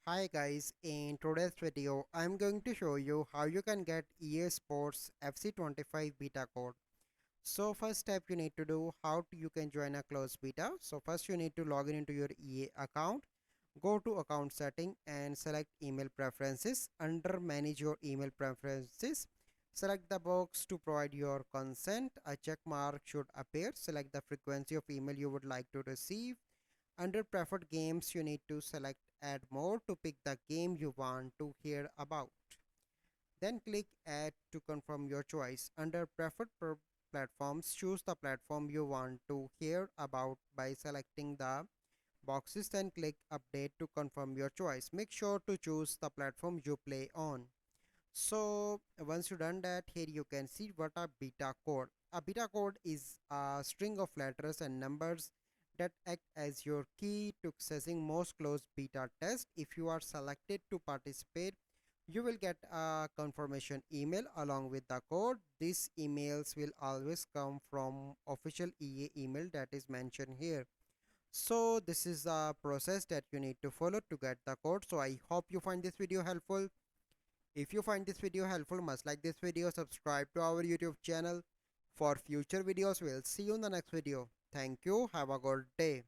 Hi guys, in today's video I'm going to show you how you can get EA Sports FC25 beta code. So first step you need to do you can join a closed beta. So first you need to log in into your EA account. Go to account setting and select email preferences. Under manage your email preferences, select the box to provide your consent. A check mark should appear. Select the frequency of email you would like to receive. Under preferred games, you need to select add more to pick the game you want to hear about. Then click add to confirm your choice. Under preferred platforms, choose the platform you want to hear about by selecting the boxes, then click update to confirm your choice. Make sure to choose the platform you play on. So once you done that, here you can see what a beta code. A beta code is a string of letters and numbers that act as your key to accessing most closed beta test. If you are selected to participate, you will get a confirmation email along with the code. These emails will always come from official EA email that is mentioned here. So this is a process that you need to follow to get the code. So I hope you find this video helpful. If you find this video helpful, must like this video, subscribe to our YouTube channel for future videos. We'll see you in the next video. Thank you. Have a good day.